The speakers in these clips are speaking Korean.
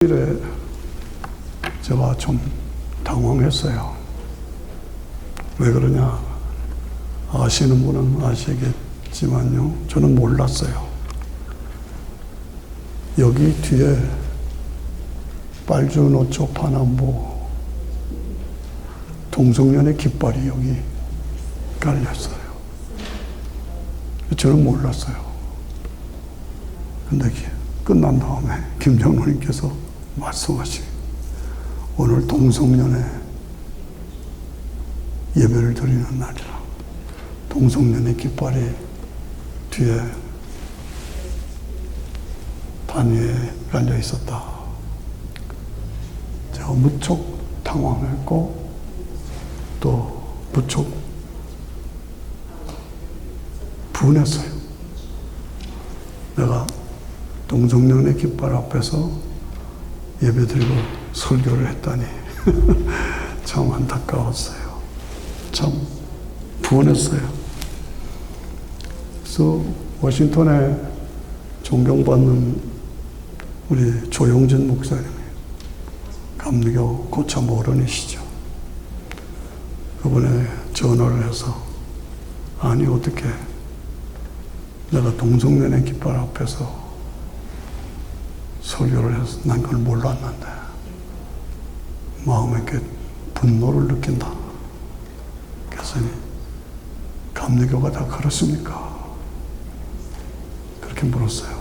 일에 제가 좀 당황했어요. 왜 그러냐? 아시는 분은 아시겠지만요, 저는 몰랐어요. 여기 뒤에 빨주노초 파남보 동성연의 깃발이 여기 깔렸어요. 저는 몰랐어요. 근데 끝난 다음에 김장로님께서 말씀하시, 오늘 동성연의 예배를 드리는 날이라. 동성연의 깃발이 뒤에 단위에 깔려 있었다. 제가 무척 당황했고 또 무척 분했어요. 내가 동성연의 깃발 앞에서 예배드리고 설교를 했다니 참 안타까웠어요. 참 분했어요. 그래서 워싱턴에 존경받는 우리 조용진 목사님이 감리교 고참 어른이시죠. 그분에 전화를 해서, 아니 어떻게 내가 동성연의 깃발 앞에서 설교를 해서 난 그걸 몰랐는데 마음에 이렇게 분노를 느낀다. 그랬더니 감리교가 다 그렇습니까? 그렇게 물었어요.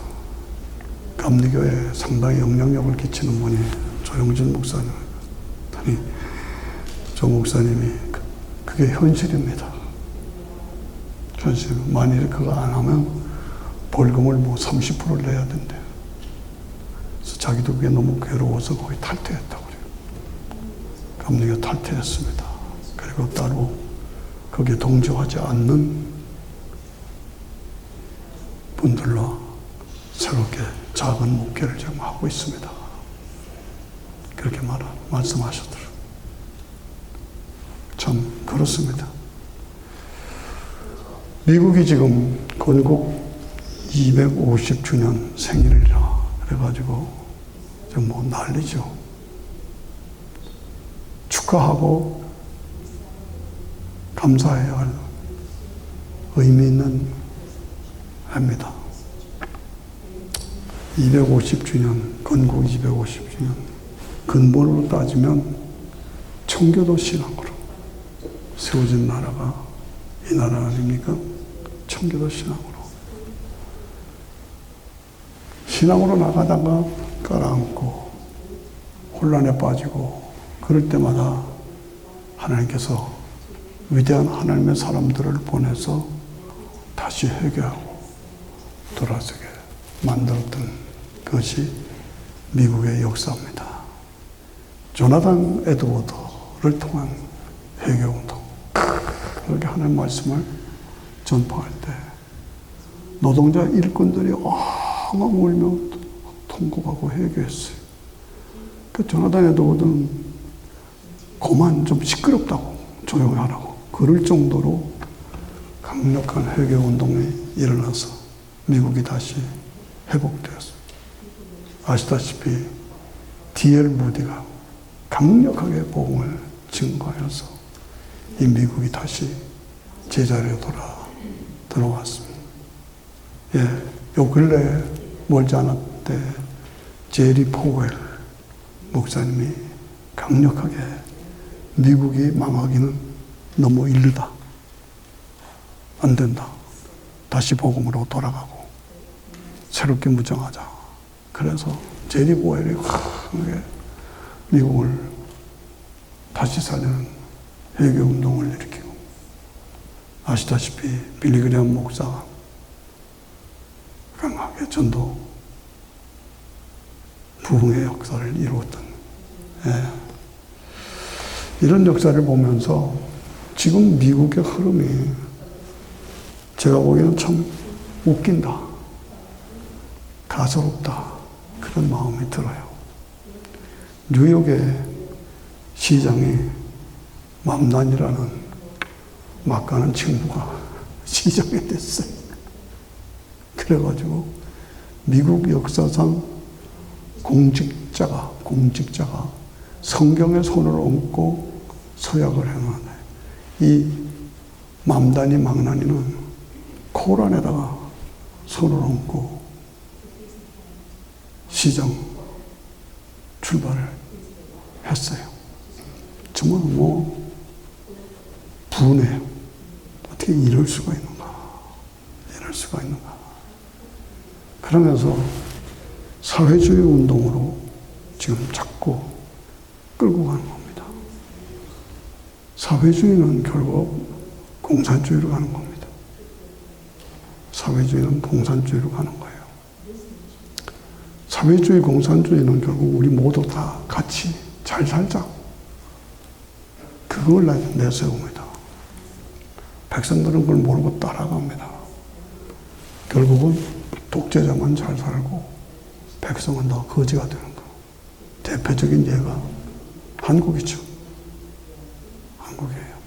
감리교에 상당히 영향력을 끼치는 분이 조용진 목사님. 아니, 저 목사님이 그게 현실입니다. 현실. 만일 그거 안 하면 벌금을 뭐 30%를 내야 된대요. 그래서 자기도 그게 너무 괴로워서 거의 탈퇴했다고 그래요. 감리교 탈퇴했습니다. 그리고 따로 거기에 동조하지 않는 분들로 새롭게 작은 목회를 지금 하고 있습니다. 그렇게 말씀하셨더라고요. 참 그렇습니다. 미국이 지금 건국 250주년 생일이라 그래가지고 지금 뭐 난리죠. 축하하고 감사해야 할 의미 있는 해입니다. 250주년, 건국 250주년. 근본으로 따지면 청교도 신앙으로 세워진 나라가 이 나라 아닙니까? 청교도 신앙으로. 신앙으로 나가다가 깔아앉고 혼란에 빠지고 그럴 때마다 하나님께서 위대한 하나님의 사람들을 보내서 다시 회개하고 돌아서게 만들었던 것이 미국의 역사입니다. 조나단 에드워드를 통한 회개운동. 그렇게 하나님 말씀을 전파할 때 노동자 일꾼들이 엉엉 울며 통곡하고 회개했어요. 그 조나단 에드워드는 그만 좀 시끄럽다고 조용히 하라고 그럴 정도로 강력한 회개운동이 일어나서 미국이 다시 회복되었어요. 아시다시피 D.L. 무디가 강력하게 복음을 증거하여서 이 미국이 다시 제자리에 들어왔습니다. 예, 요 근래에 멀지 않았대 제리 포웰 목사님이 강력하게 미국이 망하기는 너무 이르다. 안 된다. 다시 복음으로 돌아가고 새롭게 무장하자. 그래서 제리 포웰이 강하게 미국을 다시 살리는 회개운동을 일으키고, 아시다시피 빌리그레엄 목사가 강하게 전도 부흥의 역사를 이루었던, 이런 역사를 보면서 지금 미국의 흐름이 제가 보기에는 참 웃긴다, 가소롭다, 그런 마음이 들어요. 뉴욕의 시장이 맘난이라는 막가는 친구가 시장이 됐어요. 그래가지고 미국 역사상 공직자가 성경에 손을 얹고 서약을 해놓는다. 이 맘다니 망나니는 코란에다가 손을 얹고 시정 출발을 했어요. 정말 분해요. 어떻게 이럴 수가 있는가. 그러면서 사회주의 운동으로 지금 자꾸 끌고 가는 겁니다. 사회주의는 결국 공산주의로 가는 겁니다. 사회주의는 공산주의로 가는 거예요. 사회주의, 공산주의는 결국 우리 모두 다 같이 잘 살자. 그걸 내세웁니다. 백성들은 그걸 모르고 따라갑니다. 결국은 독재자만 잘 살고 백성은 다 거지가 되는 거예요. 대표적인 예가 한국이죠. 한국이에요.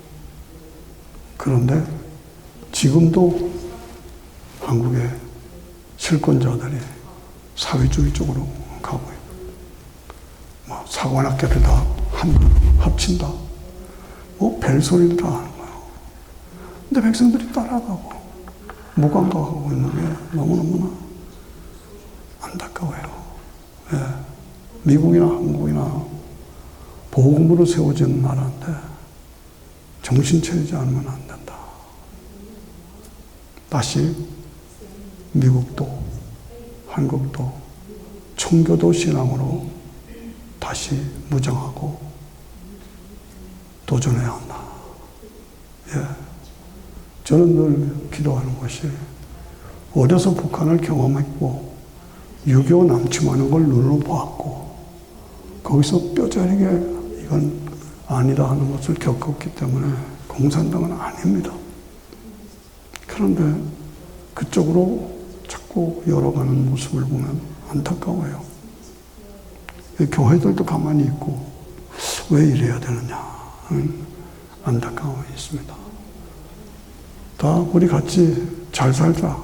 그런데 지금도 한국의 실권자들이 사회주의 쪽으로 가고요. 사관학교를 다 합친다. 별소리를 다 하는 거예요. 근데 백성들이 따라가고 무감각하고 있는 게 너무너무나 안타까워요. 예. 미국이나 한국이나 복음으로 세워진 나라인데 정신 차리지 않으면 안 된다. 다시 미국도 한국도 청교도 신앙으로 다시 무장하고 도전해야 한다. 예. 저는 늘 기도하는 것이 어려서 북한을 경험했고 6.25 남침하는 걸 눈으로 보았고 거기서 뼈저리게 이건 아니다 하는 것을 겪었기 때문에 공산당은 아닙니다. 그런데 그쪽으로 자꾸 열어가는 모습을 보면 안타까워요. 교회들도 가만히 있고 왜 이래야 되느냐 하는 안타까움이 있습니다. 다 우리 같이 잘 살자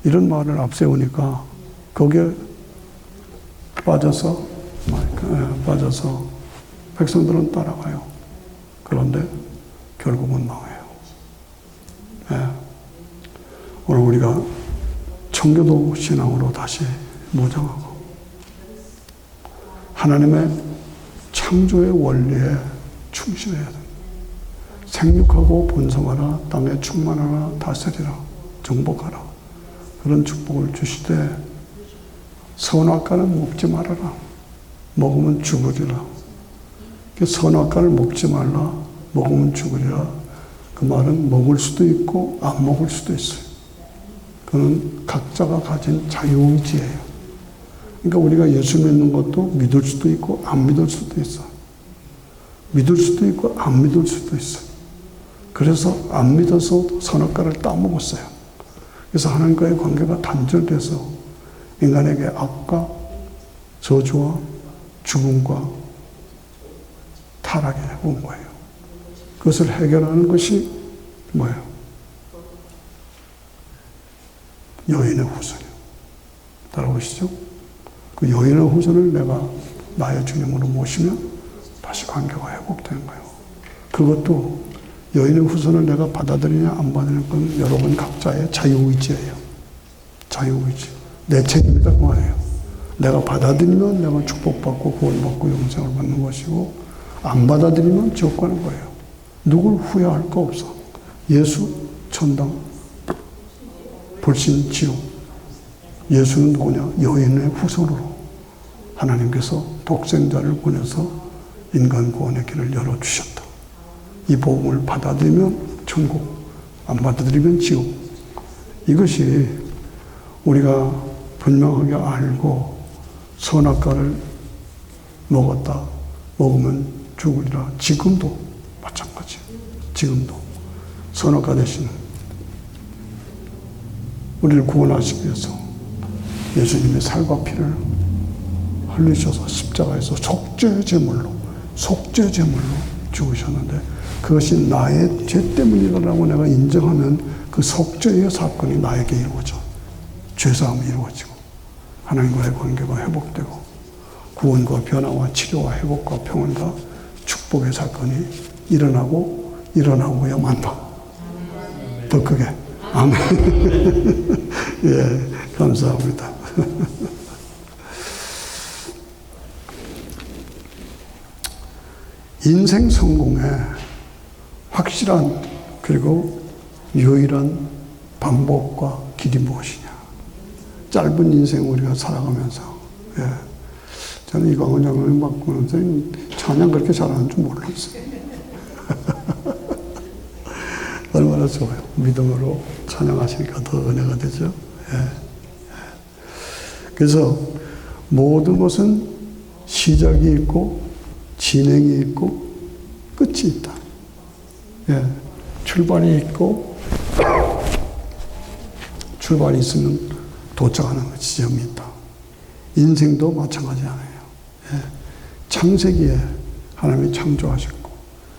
이런 말을 앞세우니까 거기에 빠져서 백성들은 따라가요. 그런데 결국은 망해요. 예. 오늘 우리가 청교도 신앙으로 다시 무장하고 하나님의 창조의 원리에 충실해야 됩니다. 생육하고 번성하라, 땅에 충만하라, 다스리라, 정복하라. 그런 축복을 주시되 선악과는 먹지 말아라. 먹으면 죽으리라. 선악과를 먹지 말라. 먹으면 죽으리라. 그 말은 먹을 수도 있고 안 먹을 수도 있어요. 그건 각자가 가진 자유의지예요. 그러니까 우리가 예수 믿는 것도 믿을 수도 있고 안 믿을 수도 있어요. 믿을 수도 있고 안 믿을 수도 있어요. 그래서 안 믿어서 선악과를 따먹었어요. 그래서 하나님과의 관계가 단절돼서 인간에게 악과 저주와 죽음과 타락이 온 거예요. 그것을 해결하는 것이 뭐예요? 여인의 후손이요. 따라오시죠? 그 여인의 후손을 내가 나의 주님으로 모시면 다시 관계가 회복되는 거예요. 그것도 여인의 후손을 내가 받아들이냐 안 받아들이냐 건 여러분 각자의 자유의지예요. 자유의지. 내 책임이다 그 말이에요. 내가 받아들이면 내가 축복받고 구원받고 영생을 받는 것이고 안 받아들이면 지옥 가는 거예요. 누굴 후회할 거 없어. 예수 천당 불신 지옥. 예수는 누구냐? 여인의 후손으로 하나님께서 독생자를 보내서 인간 구원의 길을 열어주셨다. 이 복음을 받아들이면 천국, 안 받아들이면 지옥. 이것이 우리가 분명하게 알고 선악과를 먹었다. 먹으면 죽으리라. 지금도 마찬가지. 지금도 선악과 대신 우리를 구원하시기 위해서 예수님의 살과 피를 흘리셔서 십자가에서 속죄제물로 죽으셨는데 그것이 나의 죄 때문이라고 내가 인정하면 그 속죄의 사건이 나에게 이루어져. 죄사함이 이루어지고 하나님과의 관계가 회복되고 구원과 변화와 치료와 회복과 평안과 축복의 사건이 일어나고야만 더 크게. 아멘. 예, 감사합니다. 인생 성공의 확실한 그리고 유일한 방법과 길이 무엇이냐? 짧은 인생 우리가 살아가면서, 예. 저는 이광훈 장로님 받고 찬양 그렇게 잘하는 줄 몰랐어요. 얼마나 좋아요. 믿음으로 찬양하시니까 더 은혜가 되죠. 예. 그래서 모든 것은 시작이 있고 진행이 있고 끝이 있다. 예. 출발이 있고 출발이 있으면 도착하는 지점이 있다. 인생도 마찬가지 아니에요. 예. 창세기에 하나님이 창조하셨고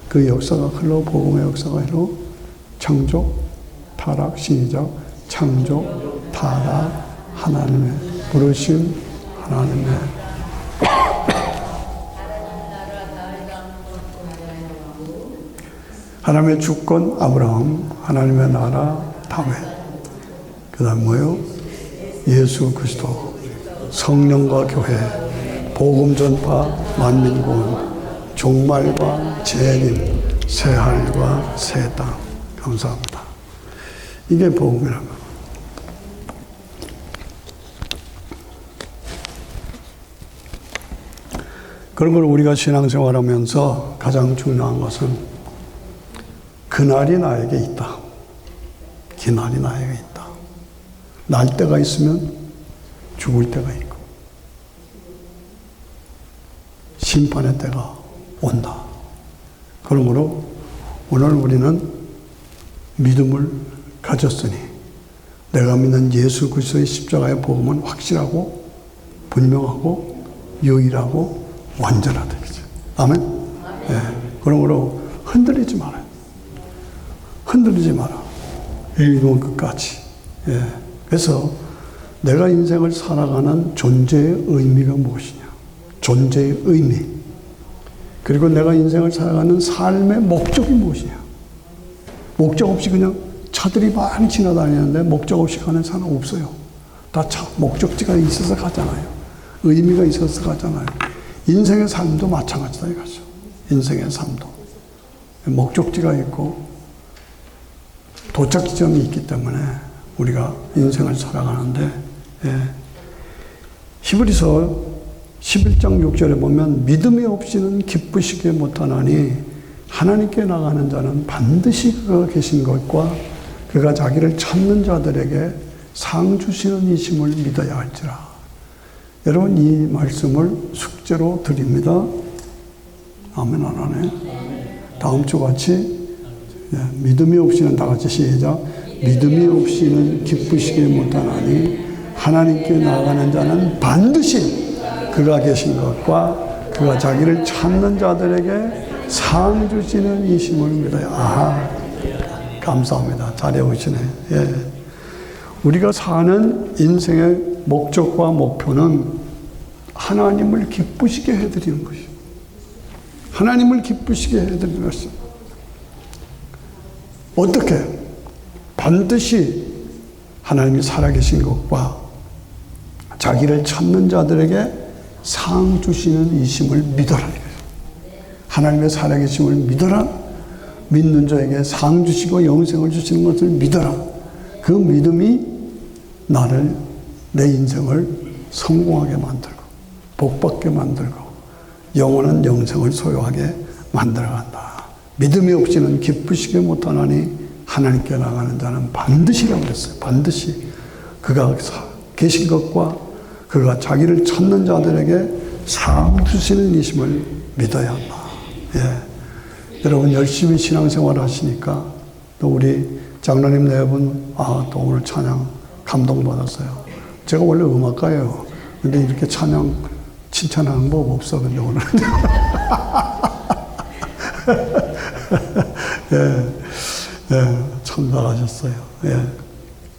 그 역사가 흘러 복음의 역사가 흘러 창조, 타락, 시작, 창조, 타락, 하나님의 부르심, 하나님의 하나님의 주권 아브라함, 하나님의 나라 다윗, 그 다음 뭐요? 예수 그리스도, 성령과 교회, 복음 전파, 만민구원, 종말과 재림, 새하늘과 새 땅. 감사합니다. 이게 복음이라는 거. 그런 걸 우리가 신앙생활하면서 가장 중요한 것은 그날이 나에게 있다. 그날이 나에게 있다. 날 때가 있으면 죽을 때가 있고 심판의 때가 온다. 그러므로 오늘 우리는 믿음을 가졌으니 내가 믿는 예수 그리스도의 십자가의 복음은 확실하고 분명하고 유일하고 완전하다. 아멘? 예. 그러므로 흔들리지 말아요. 흔들리지 마라. 일본 끝까지. 예. 그래서 내가 인생을 살아가는 존재의 의미가 무엇이냐. 존재의 의미. 그리고 내가 인생을 살아가는 삶의 목적이 무엇이냐. 목적 없이 그냥 차들이 많이 지나다니는데 목적 없이 가는 사람 없어요. 다 목적지가 있어서 가잖아요. 의미가 있어서 가잖아요. 인생의 삶도 마찬가지다 이거죠. 인생의 삶도. 목적지가 있고 도착 지점이 있기 때문에 우리가 인생을 살아가는데, 예. 히브리서 11장 6절에 보면 믿음이 없이는 기쁘시게 못하나니 하나님께 나가는 자는 반드시 그가 계신 것과 그가 자기를 찾는 자들에게 상 주시는 이심을 믿어야 할지라. 여러분 이 말씀을 숙제로 드립니다. 아멘 안 하네. 다음 주 같이 믿음이 없이는 다 같이 시작. 믿음이 없이는 기쁘시게 못하나니 하나님께 나아가는 자는 반드시 그가 계신 것과 그가 자기를 찾는 자들에게 상 주시는 이심을 믿어요. 아하, 감사합니다. 잘해 오시네. 예. 우리가 사는 인생의 목적과 목표는 하나님을 기쁘시게 해드리는 것이요. 하나님을 기쁘시게 해드리는 것이요. 어떻게? 반드시 하나님이 살아계신 것과 자기를 찾는 자들에게 상 주시는 이심을 믿어라. 하나님의 살아계심을 믿어라. 믿는 자에게 상 주시고 영생을 주시는 것을 믿어라. 그 믿음이 나를, 내 인생을 성공하게 만들고 복받게 만들고 영원한 영생을 소유하게 만들어간다. 믿음이 없이는 기쁘시게 못하나니 하나님께 나가는 자는 반드시라고 그랬어요. 반드시 그가 계신 것과 그가 자기를 찾는 자들에게 상 주시는 이심을 믿어야 한다. 예. 여러분 열심히 신앙생활 하시니까 또 우리 장로님 네 분, 또 오늘 찬양 감동받았어요. 제가 원래 음악가예요. 근데 이렇게 찬양 칭찬하는 법 없어. 근데 오늘. 예, 참 잘하셨어요. 예.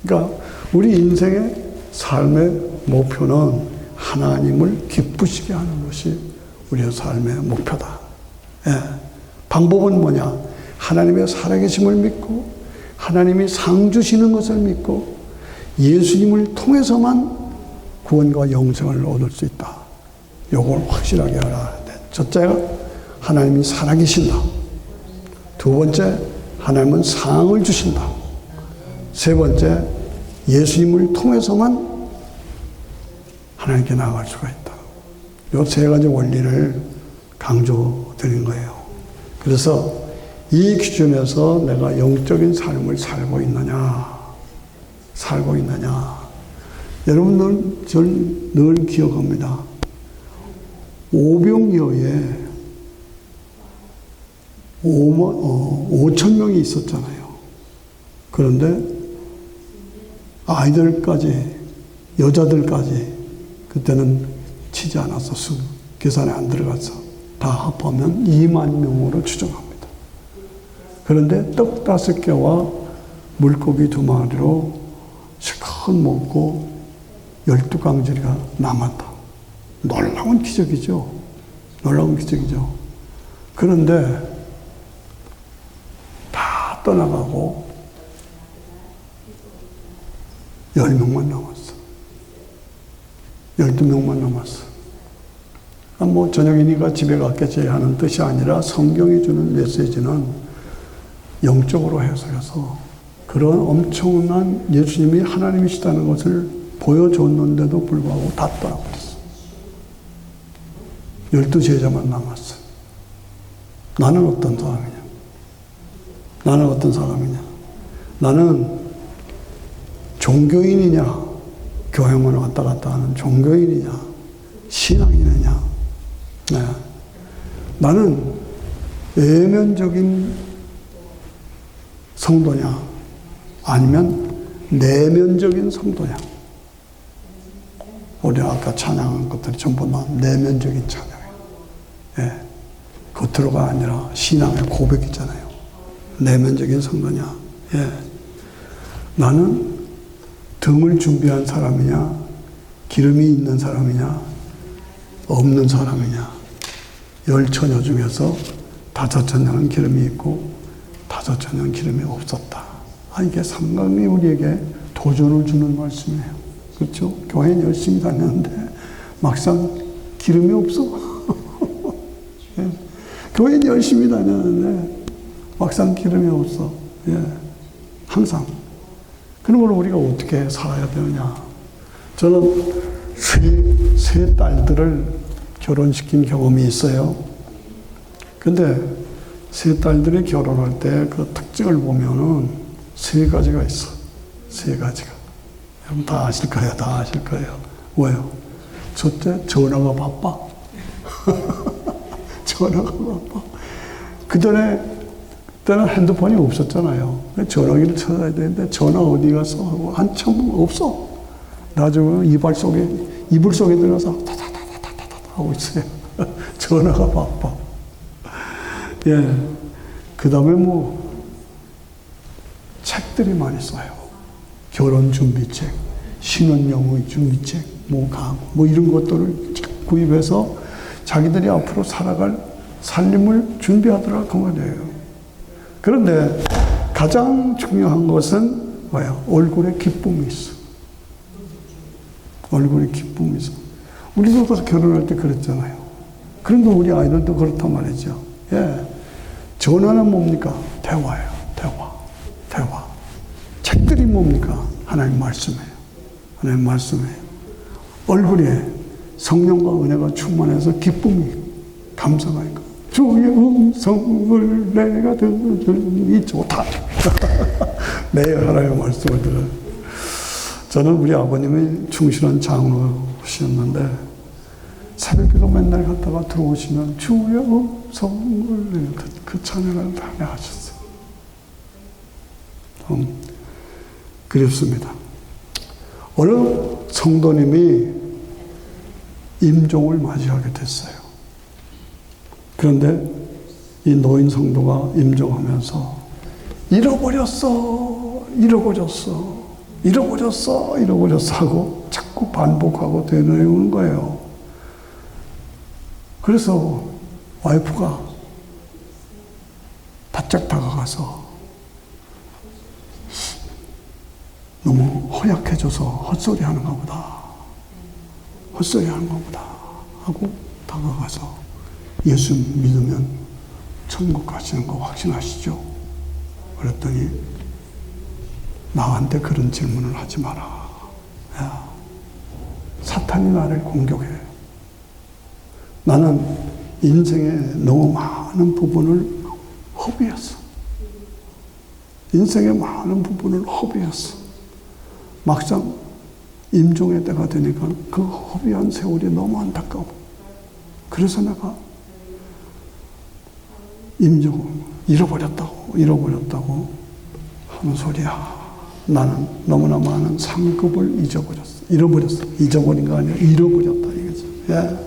그러니까 우리 인생의 삶의 목표는 하나님을 기쁘시게 하는 것이 우리의 삶의 목표다. 예. 방법은 뭐냐? 하나님의 살아계심을 믿고 하나님이 상 주시는 것을 믿고 예수님을 통해서만 구원과 영생을 얻을 수 있다. 요걸 확실하게 알아야 돼. 첫째가 하나님이 살아계신다. 두 번째, 하나님은 상을 주신다. 세 번째, 예수님을 통해서만 하나님께 나아갈 수가 있다. 이 세 가지 원리를 강조드린 거예요. 그래서 이 기준에서 내가 영적인 삶을 살고 있느냐, 여러분들 저는 늘 기억합니다. 오병이어에 5천 명이 있었잖아요. 그런데 아이들까지, 여자들까지 그때는 치지 않았어. 계산에 안 들어갔어. 다 합하면 2만 명으로 추정합니다. 그런데 떡 5개와 물고기 2마리로 실컷 먹고 12강지리가 남았다. 놀라운 기적이죠. 놀라운 기적이죠. 그런데 다 떠나가고 10명만 남았어. 12명만 남았어. 뭐 저녁이니까 집에 갔겠지 하는 뜻이 아니라 성경이 주는 메시지는 영적으로 해석해서 그런 엄청난 예수님이 하나님이시다는 것을 보여줬는데도 불구하고 다 떠나버렸어. 12제자만 남았어. 나는 어떤 사람이냐? 나는 종교인이냐? 교회만 왔다 갔다 하는 종교인이냐? 신앙인이냐? 네. 나는 외면적인 성도냐? 아니면 내면적인 성도냐? 우리 아까 찬양한 것들이 전부 다 내면적인 찬양이에요. 예. 겉으로가 아니라 신앙의 고백이잖아요. 내면적인 성도냐? 예. 나는 등을 준비한 사람이냐? 기름이 있는 사람이냐? 없는 사람이냐? 10처녀 중에서 5처녀는 기름이 있고 5처녀는 기름이 없었다. 이게 상당히 우리에게 도전을 주는 말씀이에요. 그렇죠? 교회는 열심히 다녔는데 막상 기름이 없어. 예. 교회는 열심히 다녔는데 막상 기름이 없어. 예. 항상. 그러므로 우리가 어떻게 살아야 되느냐. 저는 세 딸들을 결혼시킨 경험이 있어요. 근데 세 딸들이 결혼할 때 그 특징을 보면은 3가지가 있어. 3가지가. 여러분 다 아실 거예요. 왜요? 첫째, 전화가 바빠. 전화가 바빠. 그때는 핸드폰이 없었잖아요. 전화기를 찾아야 되는데 전화 어디 가서 하고 한참 없어. 나중에 이불 속에 들어가서 타타타타타타 하고 있어요. 전화가 바빠. 예. 그 다음에 책들이 많이 써요. 결혼 준비책, 신혼여행 준비책, 가구, 이런 것들을 구입해서 자기들이 앞으로 살아갈 살림을 준비하더라 그 말이에요. 그런데 가장 중요한 것은 뭐예요? 얼굴에 기쁨이 있어. 얼굴에 기쁨이 있어. 우리도 결혼할 때 그랬잖아요. 그런데 우리 아이들도 그렇단 말이죠. 예. 전화는 뭡니까? 대화예요. 대화. 책들이 뭡니까? 하나님 말씀이에요. 하나님 말씀이에요. 얼굴에 성령과 은혜가 충만해서 기쁨이, 감사가 있고, 주의 음성을 내가 들으니 좋다. 매일 하나님의 말씀을 들어요. 저는 우리 아버님이 충실한 장로셨는데 새벽기도 맨날 갔다가 들어오시면 주의 음성을 그 찬양을 다 하셨어요. 그립습니다. 어느 성도님이 임종을 맞이하게 됐어요. 그런데 이 노인 성도가 임종하면서 잃어버렸어. 잃어버렸어 하고 자꾸 반복하고 되뇌우는 거예요. 그래서 와이프가 바짝 다가가서 너무 허약해져서 헛소리 하는가 보다. 헛소리 하는가 보다. 하고 다가가서 예수 믿으면 천국 가시는 거 확신하시죠? 그랬더니 나한테 그런 질문을 하지 마라. 야, 사탄이 나를 공격해. 나는 인생에 너무 많은 부분을 허비했어. 인생의 많은 부분을 허비했어. 막상 임종의 때가 되니까 그 허비한 세월이 너무 안타까워. 그래서 내가 임종을 잃어버렸다고 하는 소리야. 나는 너무나 많은 상급을 잊어버렸어. 잊어버린 거 아니야. 잃어버렸다 이거죠. 예.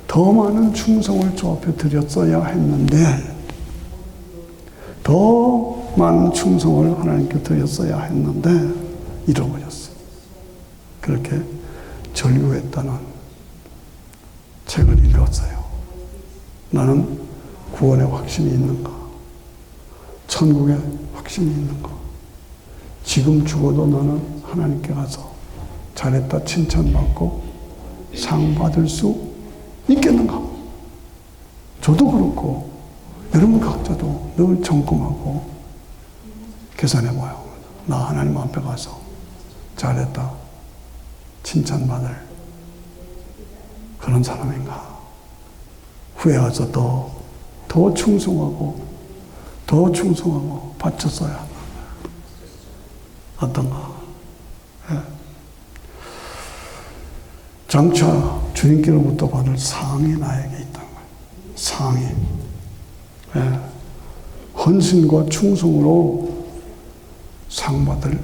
더 많은 충성을 주 앞에 드렸어야 했는데, 더 많은 충성을 하나님께 드렸어야 했는데 잃어버렸어요. 그렇게 절규했다는 책을 읽었어요. 나는 구원의 확신이 있는가? 천국의 확신이 있는가? 지금 죽어도 너는 하나님께 가서 잘했다 칭찬받고 상 받을 수 있겠는가? 저도 그렇고 여러분 각자도 늘 점검하고 계산해봐요. 나 하나님 앞에 가서 잘했다 칭찬받을 그런 사람인가? 후회해서 더 충성하고 바쳤어야 한다. 어떤가? 예. 장차 주님께로부터 받을 상이 나에게 있다는 거예요. 상이. 예. 헌신과 충성으로 상 받을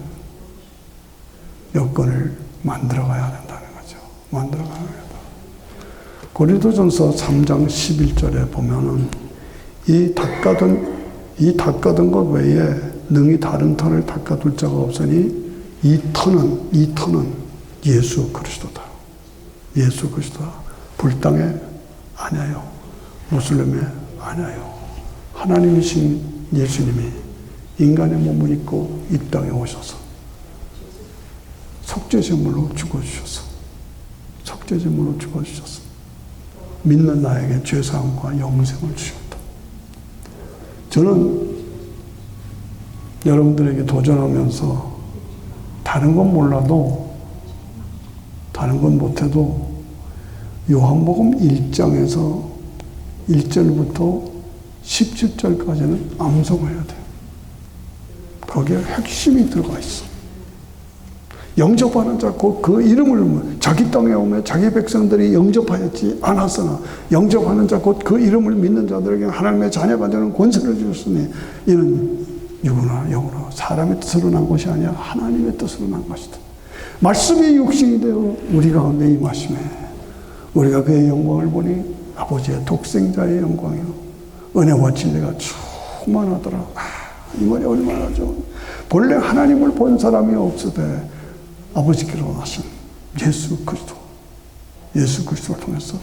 여건을 만들어가야 된다는 거죠. 만들어가야 된다. 고린도전서 3장 11절에 보면은 이 닦아둔 것 외에 능히 다른 턴을 닦아둘 자가 없으니 이 턴은 예수 그리스도다. 예수 그리스도다. 불당에 아니에요. 무슬림에 아니에요. 하나님이신 예수님이 인간의 몸을 입고 이 땅에 오셔서 속죄제물로 죽어주셔서 믿는 나에게 죄사함과 영생을 주셨다. 저는 여러분들에게 도전하면서 다른 건 몰라도 다른 건 못해도 요한복음 1장에서 1절부터 17절까지는 암송해야 돼요. 거기에 핵심이 들어가 있어. 영접하는 자 곧 그 이름을 자기 땅에 오면 자기 백성들이 영접하였지 않았으나 영접하는 자 곧 그 이름을 믿는 자들에게 하나님의 자녀가 되는 권세를 주셨으니 이는 육으나 영으로 사람의 뜻으로 난 것이 아니라 하나님의 뜻으로 난 것이다. 말씀이 육신이 되어 우리 가운데 임하심에 우리가 그의 영광을 보니 아버지의 독생자의 영광이요 은혜와 진리가 충만하더라. 이 말이 얼마나 좋은. 본래 하나님을 본 사람이 없으되 아버지께로 나신 예수 그리스도를 통해서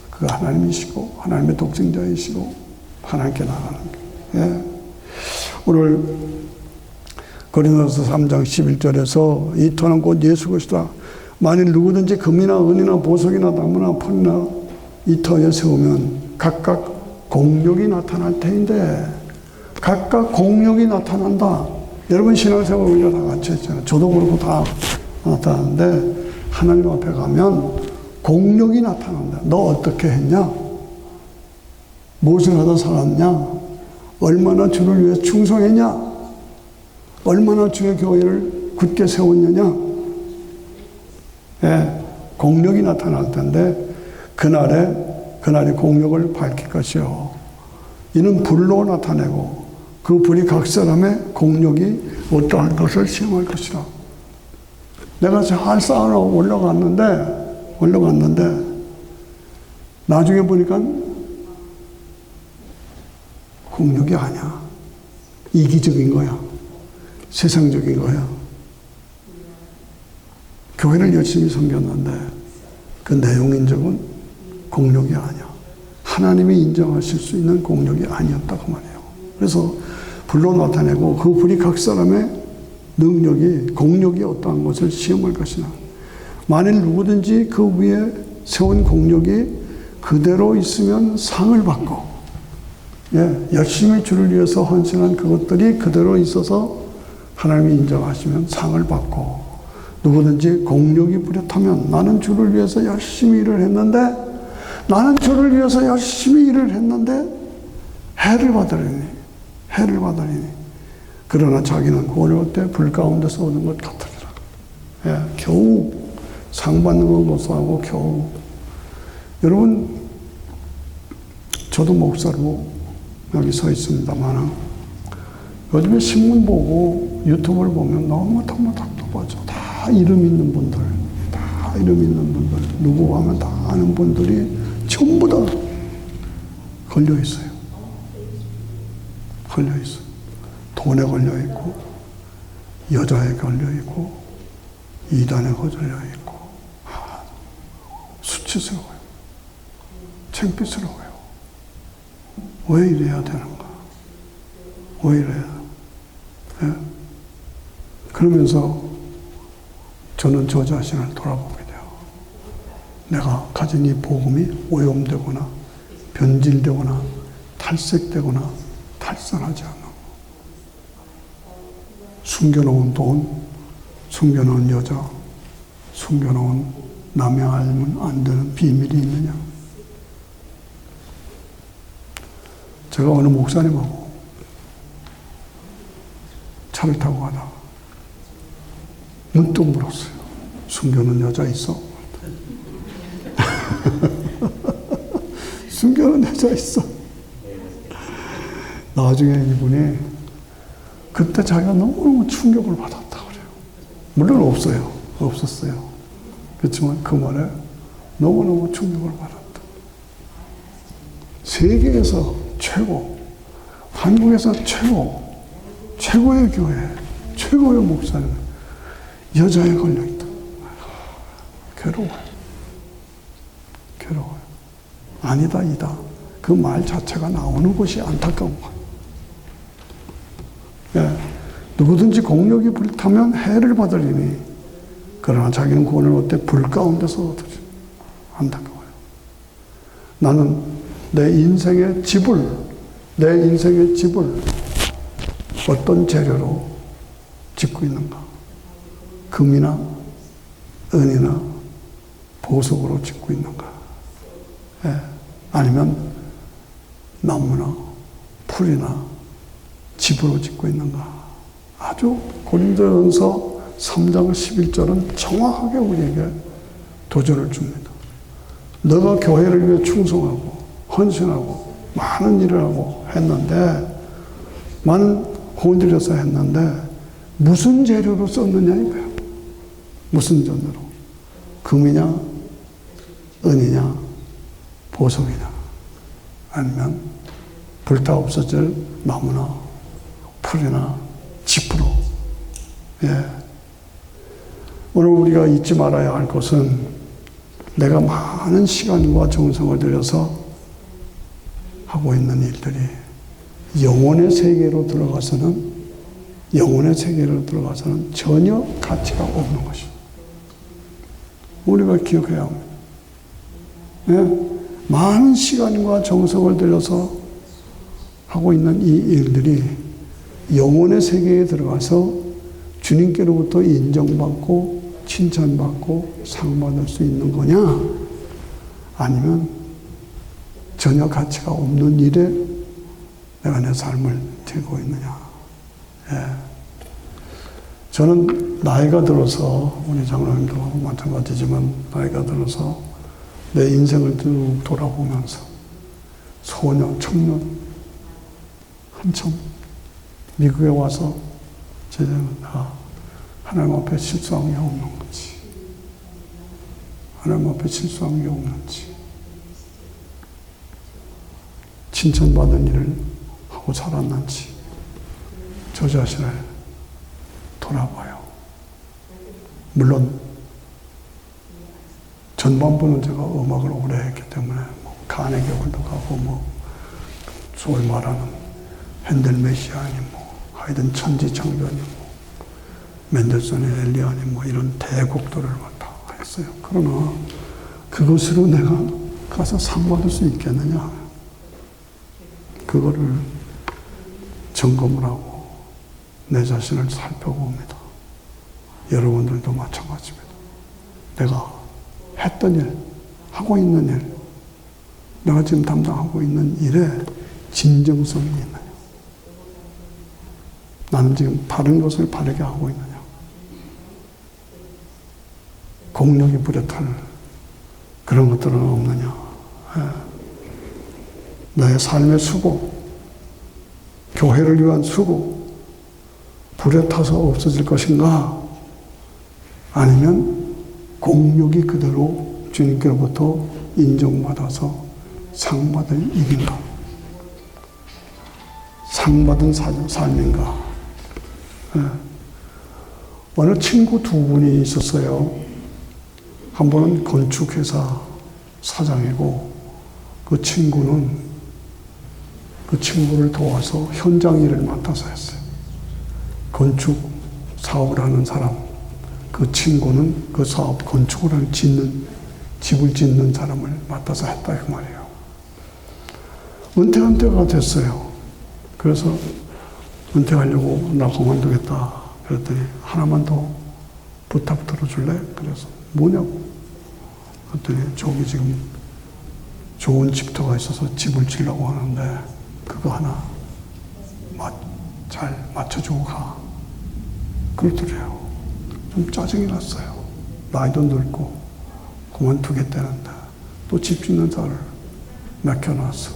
그가 하나님이시고 하나님의 독생자이시고 하나님께 나가는 거예요. 예. 오늘 고린도서 3장 11절에서 이 터는 곧 예수 그리스도다. 만일 누구든지 금이나 은이나 보석이나 나무나 풀이나 이 터에 세우면 각각 공력이 나타날 터인데 각각 공력이 나타난다. 여러분 신앙생활 우리가 다 같이 했잖아요. 저도 그렇고 다 나타나는데 하나님 앞에 가면 공력이 나타난다. 너 어떻게 했냐? 무엇을 하다 살았냐? 얼마나 주를 위해 충성했냐? 얼마나 주의 교회를 굳게 세웠느냐? 예, 공력이 나타날 텐데 그날이 공력을 밝힐 것이요. 이는 불로 나타내고 그 불이 각 사람의 공력이 어떠한 것을 시험할 것이라. 내가 잘 쌓아놓아 올라갔는데 나중에 보니까 공력이 아니야. 이기적인 거야. 세상적인 거야. 교회를 열심히 섬겼는데 그 내용인적은 공력이 아니야. 하나님이 인정하실 수 있는 공력이 아니었다 그 말이에요. 그래서 불로 나타내고 그 불이 각 사람의 능력이 공력이 어떠한 것을 시험할 것이나 만일 누구든지 그 위에 세운 공력이 그대로 있으면 상을 받고 열심히 주를 위해서 헌신한 그것들이 그대로 있어서 하나님이 인정하시면 상을 받고 누구든지 공력이 부족하면 나는 주를 위해서 열심히 일을 했는데 해를 받으리니 그러나 자기는 구원을 얻되 불 가운데서 오는 것 같으리라. 겨우 상 받는 건 못하고 겨우. 여러분 저도 목사로 여기 서 있습니다만 요즘에 신문 보고 유튜브를 보면 너무 답답하죠. 다 이름 있는 분들 누구 하면 다 아는 분들이 전부 다 걸려 있어요. 돈에 걸려 있고 여자에 걸려 있고 이단에 걸려 있고 수치스러워요. 창피스러워요. 왜 이래야 되는가? 왜 이래야? 그러면서 저는 저 자신을 돌아보게 돼요. 내가 가진 이 복음이 오염되거나 변질되거나 탈색되거나 탈선하지 않는 거. 숨겨놓은 돈, 숨겨놓은 여자, 숨겨놓은 남의 알면 안 되는 비밀이 있느냐. 제가 어느 목사님하고 차를 타고 가다가 문득 물었어요. 숨겨놓은 여자 있어? 숨겨놓은 여자 있어? 나중에 이분이 그때 자기가 너무너무 충격을 받았다 그래요. 물론 없었어요. 그렇지만 그 말에 너무너무 충격을 받았다. 세계에서 최고, 한국에서 최고의 교회, 최고의 목사님, 여자에 걸려있다. 괴로워요. 아니다, 이다. 그 말 자체가 나오는 것이 안타까운 거예요. 누구든지 공력이 불타면 해를 받으리니 그러나 자기는 구원을 얻되 불 가운데서 얻으리. 안타까워요. 나는 내 인생의 집을 어떤 재료로 짓고 있는가? 금이나 은이나 보석으로 짓고 있는가? 아니면 나무나 풀이나 집으로 짓고 있는가? 아주 고린도전서 3장 11절은 정확하게 우리에게 도전을 줍니다. 너가 교회를 위해 충성하고 헌신하고 많은 일을 하고 했는데 많은 돈 들여서 했는데 무슨 재료로 썼느냐 이거예요. 무슨 전으로? 금이냐 은이냐 보석이냐 아니면 불타 없어질 나무나 풀이나 짚으로. 오늘 우리가 잊지 말아야 할 것은 내가 많은 시간과 정성을 들여서 하고 있는 일들이 영혼의 세계로 들어가서는 전혀 가치가 없는 것입니다. 우리가 기억해야 합니다. 많은 시간과 정성을 들여서 하고 있는 이 일들이 영혼의 세계에 들어가서 주님께로부터 인정받고 칭찬받고 상받을 수 있는 거냐? 아니면 전혀 가치가 없는 일에 내가 내 삶을 들고 있느냐? 저는 나이가 들어서 우리 장로님도 마찬가지지만 나이가 들어서 내 인생을 쭉 돌아보면서 소년, 청년 한참 미국에 와서 내가 하나님 앞에 실수한 게 없는지, 하나님 앞에 실수한 게 없는지, 칭찬받은 일을 하고 살았는지 저 자신을 돌아봐요. 물론 전반부는 제가 음악을 오래 했기 때문에 뭐 카네기 홀도 가고 뭐 소위 말하는 핸델 메시아니 뭐 하이든 천지창조니 뭐 멘델소니 엘리아니 뭐 이런 대곡들을 다 했어요. 그러나 그것으로 내가 가서 상 받을 수 있겠느냐? 그거를 점검을 하고 내 자신을 살펴봅니다. 여러분들도 마찬가지입니다. 내가 했던 일, 하고 있는 일, 내가 지금 담당하고 있는 일에 진정성이 있느냐? 나는 지금 바른 것을 바르게 하고 있느냐? 공력이 부려탈 그런 것들은 없느냐? 나의 삶의 수고, 교회를 위한 수고, 불에 타서 없어질 것인가? 아니면 공력이 그대로 주님께로부터 인정받아서 상받을 일인가? 상받은 삶인가? 어느 친구 두 분이 있었어요. 한 번은 건축회사 사장이고, 그 친구를 도와서 현장 일을 맡아서 했어요. 건축 사업을 하는 사람, 그 친구는 그 사업, 건축을 하는 집을 짓는 사람을 맡아서 했다, 그 말이에요. 은퇴한 때가 됐어요. 그래서 은퇴하려고 나 그만두겠다. 그랬더니 하나만 더 부탁 들어줄래? 그래서 뭐냐고. 그랬더니 저기 지금 좋은 집터가 있어서 집을 지려고 하는데 그거 하나 잘 맞춰주고 가. 그러더래요. 좀 짜증이 났어요. 나이도 늙고 그만두겠다는데 또 집 짓는 자를 맡겨놨어.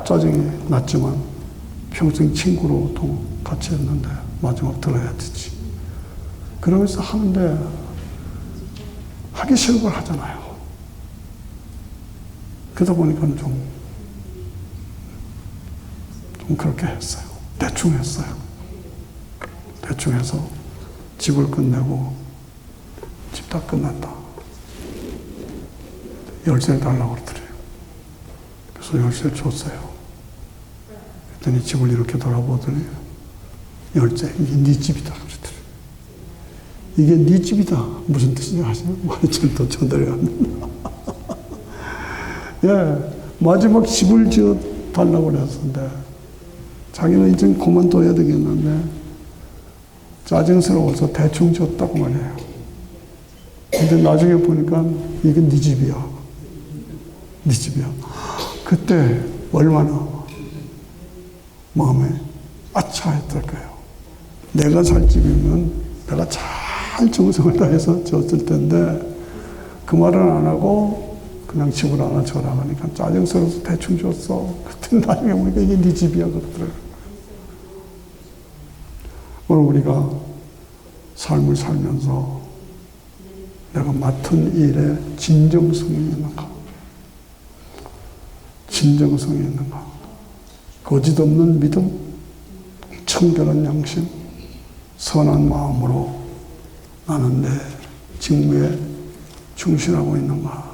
짜증이 났지만 평생 친구로 같이 했는데 마지막 들어야 되지. 그러면서 하는데 하기 싫은 걸 하잖아요. 그러다 보니까 좀 그렇게 했어요. 대충 했어요. 대충 해서 집을 끝내고 집 다 끝났다. 열쇠를 달라고 그러더래요. 그래서 열쇠를 줬어요. 그랬더니 집을 이렇게 돌아보더니 열쇠, 이게 네 집이다 그러더래요. 이게 네 집이다. 무슨 뜻이냐 하시면 말이 더 전달이 안 된다. 예, 마지막 집을 지어 달라고 그랬는데 자기는 이제 그만둬야 되겠는데 짜증스러워서 대충 줬다고 말해요. 근데 나중에 보니까 이게 네 집이야. 네 집이야. 그때 얼마나 마음에 아차했을 거예요. 내가 살 집이면 내가 잘 정성을 다해서 줬을 텐데 그 말은 안 하고 그냥 집을 하나 줘라 하니까 짜증스러워서 대충 줬어. 그때 나중에 보니까 이게 네 집이야 그러더라고요. 오늘 우리가 삶을 살면서 내가 맡은 일에 진정성이 있는가? 진정성이 있는가? 거짓 없는 믿음, 청결한 양심, 선한 마음으로 나는 내 직무에 충실하고 있는가?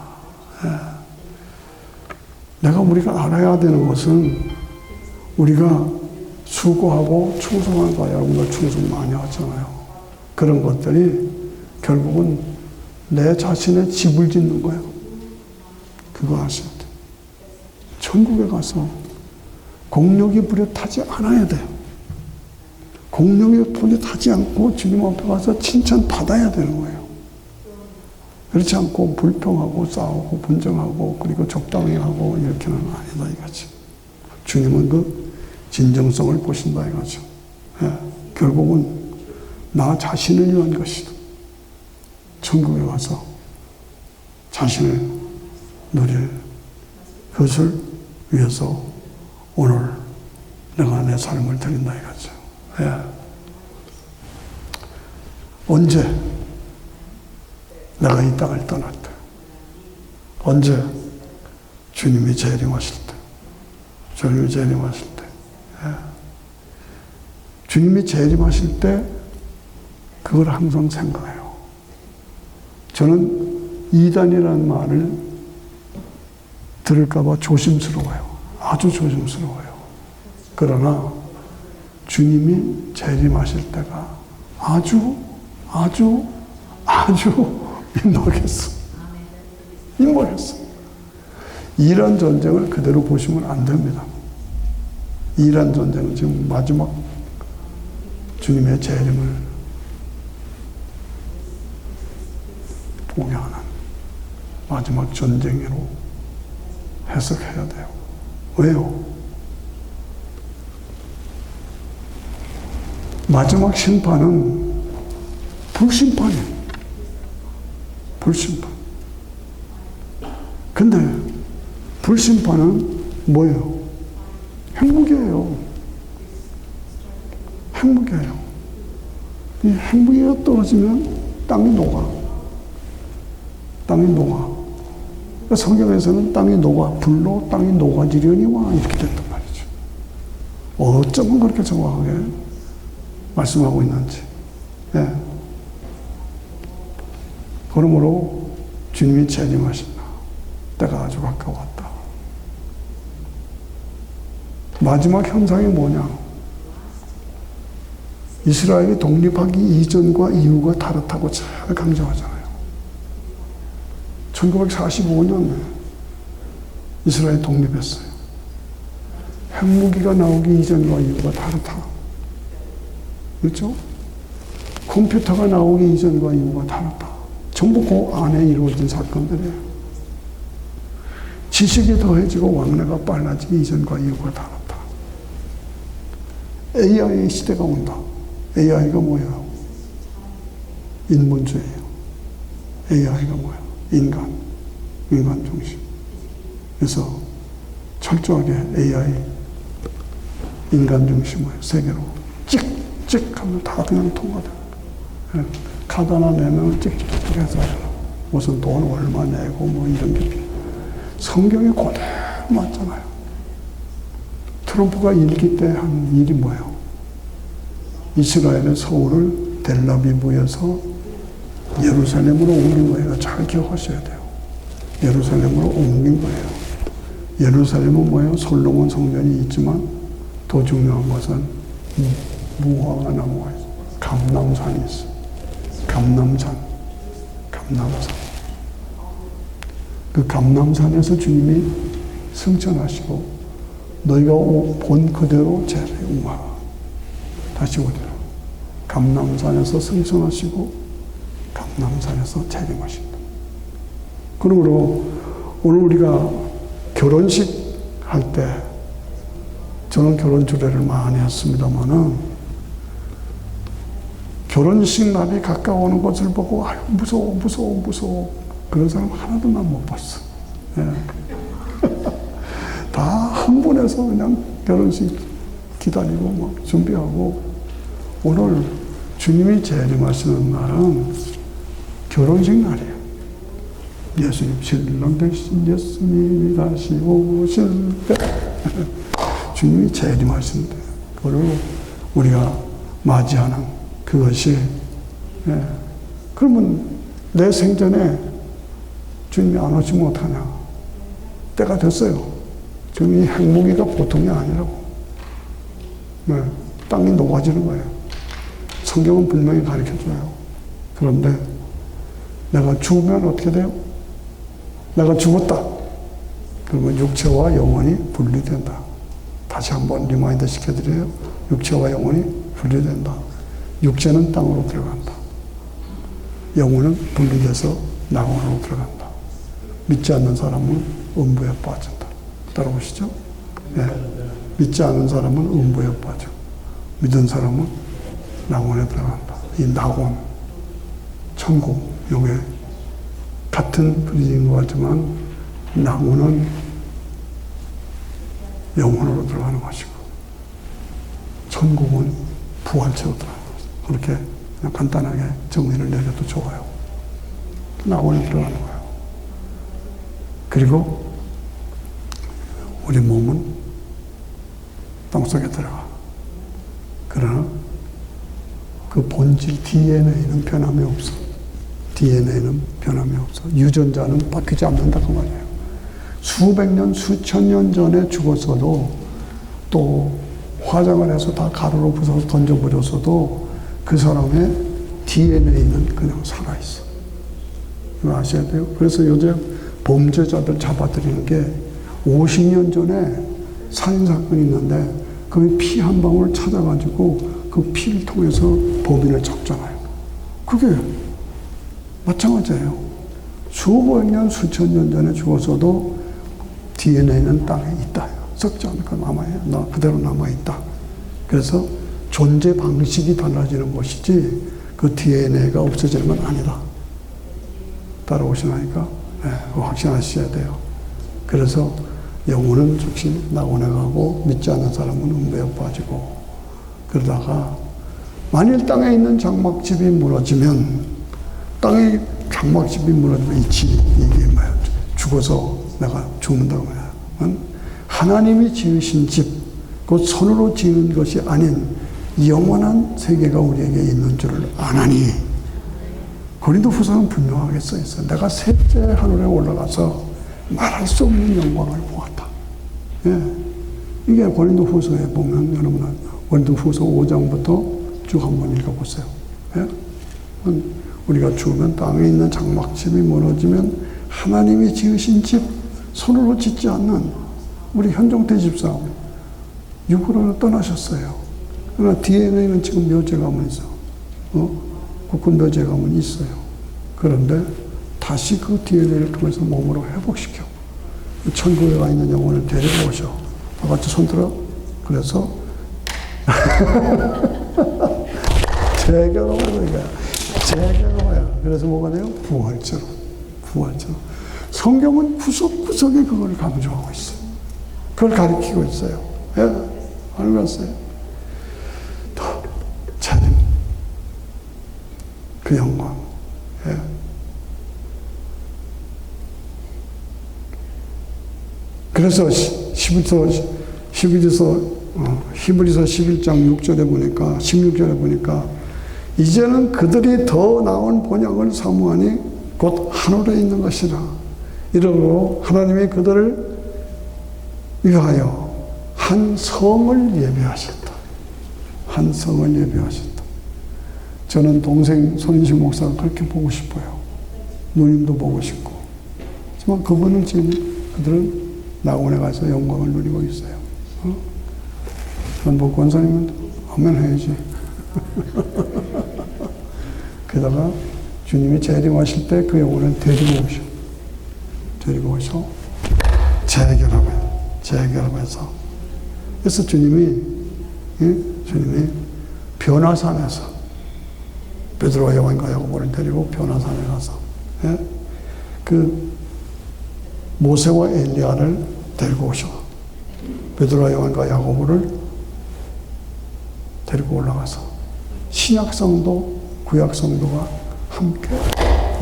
우리가 알아야 되는 것은 우리가 수고하고 충성한 거, 여러분들 충성 많이 하잖아요. 그런 것들이 결국은 내 자신의 집을 짓는 거예요. 그거 아셔야 돼요. 천국에 가서 공력이 부려타지 않아야 돼요. 공력이 부려타지 않고 주님 앞에 가서 칭찬받아야 되는 거예요. 그렇지 않고 불평하고 싸우고 분정하고 그리고 적당히 하고 이렇게는 아니다 이거지. 주님은 그 진정성을 보신다 이거죠. 결국은 나 자신을 위한 것이다. 천국에 가서 자신을 누릴 그것을 위해서 오늘 내가 내 삶을 드린다 이거죠. 언제 내가 이 땅을 떠날 때, 언제 주님이 재림하실 때, 주님이 재림하실 때, 주님이 재림하실 때 그걸 항상 생각해요. 저는 이단이라는 말을 들을까봐 조심스러워요. 아주 조심스러워요. 그러나 주님이 재림하실 때가 아주 민망했어. 민망했어. 이란 전쟁을 그대로 보시면 안 됩니다. 이란 전쟁은 지금 마지막 주님의 재림을 보게 하는 마지막 전쟁으로 해석해야 돼요. 왜요? 마지막 심판은 불심판이에요. 불심판. 근데 불심판은 뭐예요? 핵무기예요. 핵무기예요. 이 핵무기가 떨어지면 땅이 녹아. 땅이 녹아. 그러니까 성경에서는 땅이 녹아. 불로 땅이 녹아지려니와 이렇게 됐단 말이죠. 어쩌면 그렇게 정확하게 말씀하고 있는지. 예. 그러므로 주님이 재림하신다. 때가 아주 가까웠다. 마지막 현상이 뭐냐? 이스라엘이 독립하기 이전과 이후가 다르다고 잘 강조하잖아요. 1945년에 이스라엘이 독립했어요. 핵무기가 나오기 이전과 이후가 다르다. 그렇죠? 컴퓨터가 나오기 이전과 이후가 다르다. 전부 그 안에 이루어진 사건들이에요. 지식이 더해지고 왕래가 빨라지기 이전과 이후가 다르다. AI의 시대가 온다. AI가 뭐예요? 인본주의예요. AI가 뭐예요? 인간 중심. 그래서 철저하게 AI 인간 중심을 세계로 찍찍하면 다 그냥 통과돼요. 카드 하나 내면 찍찍찍 해서 무슨 돈 얼마 내고 뭐 이런 게 필요해요. 성경에 그대로 맞잖아요. 트럼프가 일기 때 한 일이 뭐예요? 이스라엘의 서울을 델라비브에서 예루살렘으로 옮긴 거예요. 잘 기억하셔야 돼요. 예루살렘으로 옮긴 거예요. 예루살렘은 뭐예요? 솔로몬 성전이 있지만 더 중요한 것은 무화과 나무가 있어요. 감람산이 있어요. 감람산. 그 감람산에서 주님이 승천하시고 너희가 본 그대로 재림하라. 다시 오리라. 감람산에서 승천하시고 감람산에서 재림하신다. 그러므로 오늘 우리가 결혼식 할 때 저는 결혼 주례를 많이 했습니다만은 결혼식 날이 가까워오는 것을 보고 아유 무서워 그런 사람 하나도 난 못 봤어. 예. 다 한 분에서 그냥 결혼식 기다리고 막 준비하고 오늘 주님이 재림하시는 날은 결혼식 날이에요. 예수님 신랑 되신 예수님이 다시 오실 때 주님이 재림하시는데 그걸 우리가 맞이하는 그것이 그러면 내 생전에 주님이 안 오시면 어떡하냐. 때가 됐어요. 주님이 핵무기가 보통이 아니라고. 땅이 녹아지는 거예요. 성경은 분명히 가르쳐줘요. 그런데 내가 죽으면 어떻게 돼요? 내가 죽었다. 그러면 육체와 영혼이 분리된다. 다시 한번 리마인드 시켜드려요. 육체와 영혼이 분리된다. 육체는 땅으로 들어간다. 영혼은 분리돼서 낙원으로 들어간다. 믿지 않는 사람은 음부에 빠진다. 따라오시죠? 네. 믿지 않는 사람은 음부에 빠져. 믿은 사람은 낙원에 들어간다. 이 낙원, 천국, 요게 같은 분위기인 것 같지만 낙원은 영혼으로 들어가는 것이고 천국은 부활체로 들어가는 것이고 그렇게 그냥 간단하게 정리를 내려도 좋아요. 낙원에 들어가는 거예요. 그리고 우리 몸은 땅속에 들어가. 그러나 그 본질 DNA는 변함이 없어. DNA는 변함이 없어. 유전자는 바뀌지 않는다고 말이에요. 수백 년, 수천 년 전에 죽었어도 또 화장을 해서 다 가루로 부숴서 던져버렸어도 그 사람의 DNA는 그냥 살아있어. 이거 아셔야 돼요. 그래서 요즘 범죄자들 잡아들이는 게 50년 전에 살인사건이 있는데 그 피 한 방울 찾아가지고 그 피를 통해서 범인을 잡잖아요. 그게 마찬가지예요. 수백 년, 수천 년 전에 죽었어도 DNA는 땅에 있다. 썩지 않고 남아요. 그대로 남아있다. 그래서 존재 방식이 달라지는 것이지 그 DNA가 없어지는 건 아니다. 따라오시나니까? 네, 확신하셔야 돼요. 그래서 영혼은 즉시 낙원에 가고 믿지 않는 사람은 음부에 빠지고 그러다가 만일 땅에 있는 장막집이 무너지면 땅에 장막집이 무너지면 이 집, 이게 뭐야? 죽어서 내가 죽는다고 말이야. 하나님이 지으신 집, 그 손으로 지은 것이 아닌 영원한 세계가 우리에게 있는 줄을 아나니. 고린도후서는 분명하게 써 있어요. 내가 셋째 하늘에 올라가서 말할 수 없는 영광을 보았다. 예. 이게 고린도후서에 보면 여러분 고린도후서 5장부터 쭉 한번 읽어보세요. 예? 우리가 죽으면 땅에 있는 장막집이 무너지면 하나님이 지으신 집, 손으로 짓지 않는 우리 현종태 집사 육으로 떠나셨어요. 그러나 DNA는 지금 묘제감은 있어. 국군 묘제감은 있어요. 그런데 다시 그 DNA를 통해서 몸으로 회복시켜. 천국에 가 있는 영혼을 데리고 오셔. 다 같이 손 들어. 그래서 재결합하는 거야. 재결합이야. 그래서 뭐가 돼요? 부활처럼. 부활처럼. 성경은 구석구석에 그걸 강조하고 있어요. 그걸 가리키고 있어요. 예? 알겠어요? 더 찬양. 그 영광. 예? 그래서 히브리서 11장 6절에 보니까 16절에 보니까 이제는 그들이 더 나은 본향을 사모하니 곧 하늘에 있는 것이라. 이러므로 하나님이 그들을 위하여 한 성을 예비하셨다. 한 성을 예비하셨다. 저는 동생 손인식 목사가 그렇게 보고 싶어요. 누님도 보고 싶고. 하지만 그분은 지금 그들은 낙원에 가서 영광을 누리고 있어요. 뭐 권사님은 아멘 해야지. 게다가 주님이 재림하실 때 그 영혼을 데리고 오셔. 데리고 오셔. 재결합해서. 그래서 주님이 변화산에서 베드로와 요한과 야고보를 데리고 변화산에 가서 그 모세와 엘리야를 데리고 오셔. 베드로와 요한과 야고보를 데리고 올라가서 신약성도 구약성도가 함께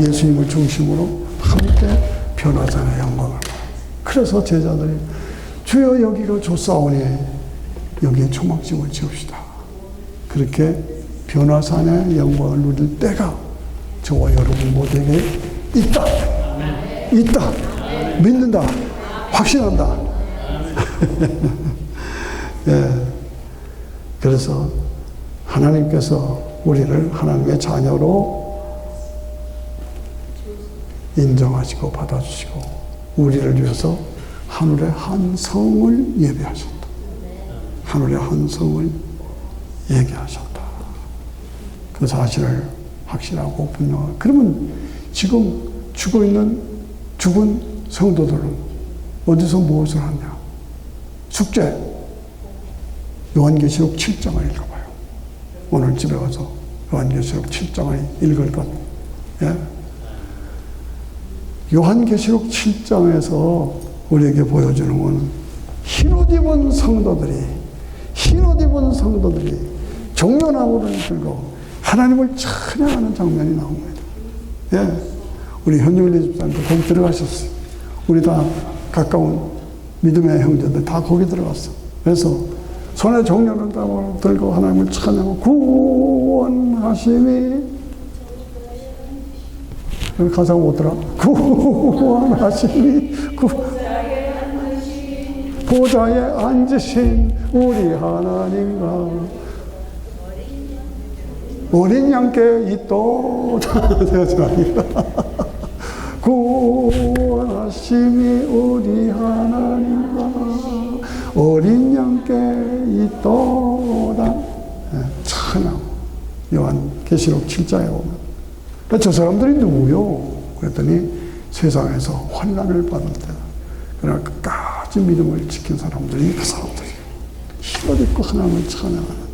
예수님을 중심으로 함께 변화산의 영광을. 그래서 제자들이 주여 여기가 좋사오니 여기에 초막집을 지읍시다. 그렇게 변화산의 영광을 누릴 때가 저와 여러분 모두에게 있다. 있다. 믿는다. 확신한다. 예. 그래서 하나님께서 우리를 하나님의 자녀로 인정하시고 받아주시고 우리를 위해서 하늘의 한 성을 예비하셨다. 하늘의 한 성을 예비하셨다. 그 사실을 확실하고 분명하고. 그러면 지금 죽은 성도들은 어디서 무엇을 하냐? 숙제. 요한계시록 7장을 읽어봐요. 오늘 집에 가서 요한계시록 7장을 읽을 것. 예? 요한계시록 7장에서 우리에게 보여주는 것은 흰옷 입은 성도들이 정련나무를 들고 하나님을 찬양하는 장면이 나옵니다. 예. 우리 현종래 집사님도 거기 들어가셨어요. 우리 다 가까운 믿음의 형제들 다 거기 들어갔어. 그래서 손에 정련을 들고 하나님을 찬양하고 구원하심이 가사가 뭐더라? 구원하시니 보좌에 앉으신 우리 하나님과 어린 양께 있도다. 구원하심이 우리 하나님과 어린 양께 있도다. 찬양. 요한계시록 7장에 보면 저 사람들이 누구요? 그랬더니 세상에서 환난을 받을 때 그러나 끝까지 믿음을 지킨 사람들이 그 사람들이에요. 힘을 입고 하나님을 찬양하는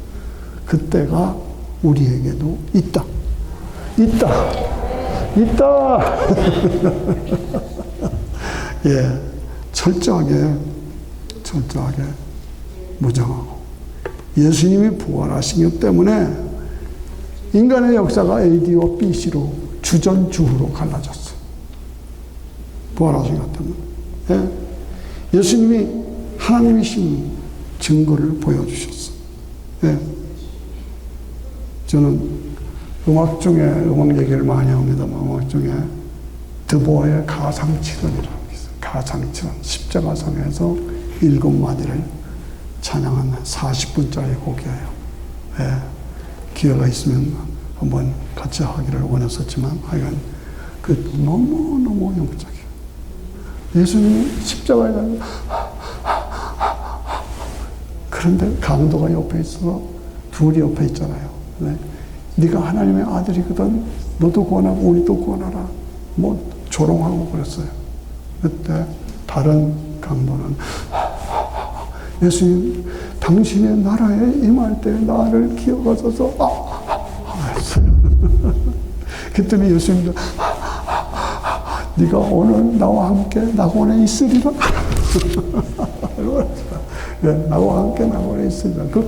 그때가 우리에게도 있다. 예, 철저하게 무정하고 예수님이 부활하시기 때문에 인간의 역사가 AD와 BC로 주전주후로 갈라졌어요. 부활하시기 때문에. 예, 예수님이 하나님이신 증거를 보여주셨어요. 예, 저는 음악 얘기를 많이 합니다만 음악 중에 드보아의 가상칠언이라는 게 있어요. 가상칠언. 십자가상에서 7마디를 찬양한 40분짜리 곡이에요. 예, 기회가 있으면 한번 같이 하기를 원했었지만 하여간 그 너무너무 영적이에요. 예수님이 십자가에 달려 그런데 강도가 옆에 있어서 둘이 옆에 있잖아요. 네. 네가 하나님의 아들이거든. 너도 구원하고 우리도 구원하라. 뭐 조롱하고 그랬어요. 그때 다른 강도는 예수님 당신의 나라에 임할 때 나를 기억하셔서 했어요. 그랬더니 예수님도 네가 오늘 나와 함께 낙원에 있으리라. 나와 함께 낙원에 있으리라. 그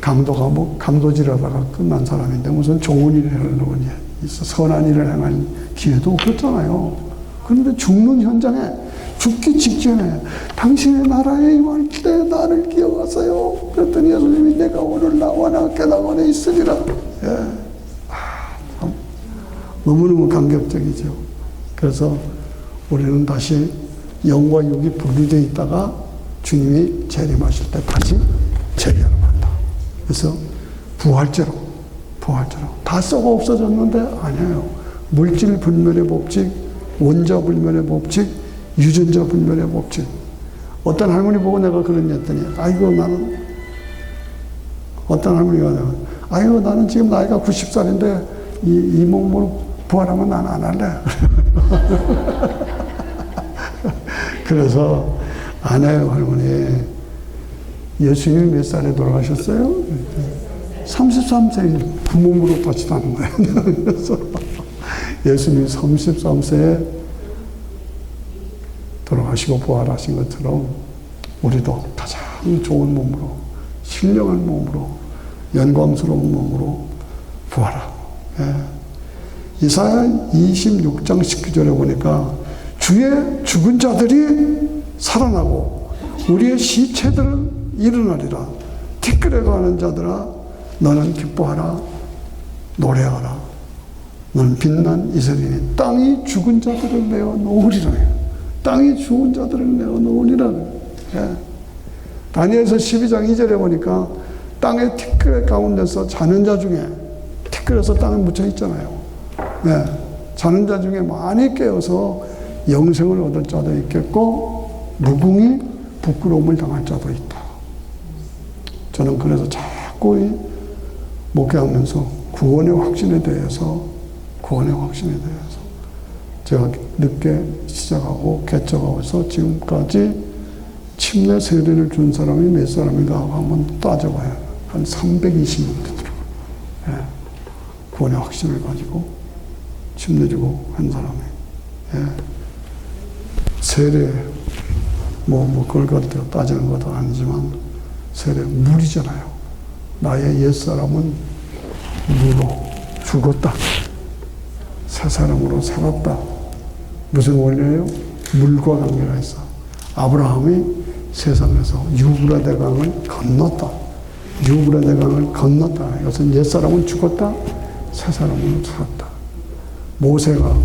강도가 뭐 강도질하다가 끝난 사람인데 무슨 좋은 일을 하려고 있어 선한 일을 행할 기회도 없었잖아요. 그런데 죽는 현장에 죽기 직전에 당신의 나라에 임할 때 나를 기억하세요. 그랬더니 예수님이 내가 오늘 나와 함께 낙원에 있으리라. 예. 참 너무너무 감격적이죠. 그래서 우리는 다시 영과 육이 분리되어 있다가 주님이 재림하실 때 다시 재림을 한다. 그래서 부활제로 다 썩어 없어졌는데 아니에요. 물질 불멸의 법칙, 원자 불멸의 법칙, 유전자 불멸의 법칙. 어떤 할머니 보고 내가 그런 했더니 어떤 할머니가 나는 지금 나이가 90살인데 이 몸으로 부활하면 난 안 할래. 그래서 안 해요, 할머니. 예수님이 몇 살에 돌아가셨어요? 33세 그 몸으로 다시 사는 거예요. 그래서 예수님이 33세에 돌아가시고 부활하신 것처럼 우리도 가장 좋은 몸으로, 신령한 몸으로, 영광스러운 몸으로 부활하고. 예. 이사야 26장 19절에 보니까 주의 죽은 자들이 살아나고 우리의 시체들은 일어나리라. 티끌에 가는 자들아 너는 기뻐하라. 노래하라. 너는 빛난 이스라엘이니 땅이 죽은 자들을 내어 놓으리라. 땅이 죽은 자들을 내어 놓으리라. 예. 다니엘서 12장 2절에 보니까 땅의 티끌 가운데서 자는 자 중에 티끌에서 땅에 묻혀 있잖아요. 예. 자는 자 중에 많이 깨어서 영생을 얻을 자도 있겠고 무궁히 부끄러움을 당할 자도 있다. 저는 그래서 자꾸 목회하면서 구원의 확신에 대해서 제가 늦게 시작하고 개척하고 해서 지금까지 침례 세례를 준 사람이 몇 사람인가 한번 따져봐요. 한 320명 되더라고요. 예. 구원의 확신을 가지고 침례 주고 한 사람이. 예. 세례 그걸 갖다가 따지는 것도 아니지만 세례 물이잖아요. 나의 옛사람은 물로 죽었다. 새 사람으로 살았다. 무슨 원리예요? 물과 관계가 있어. 아브라함이 세상에서 유브라데강을 건넜다. 이것은 옛사람은 죽었다. 새 사람은 살았다. 모세가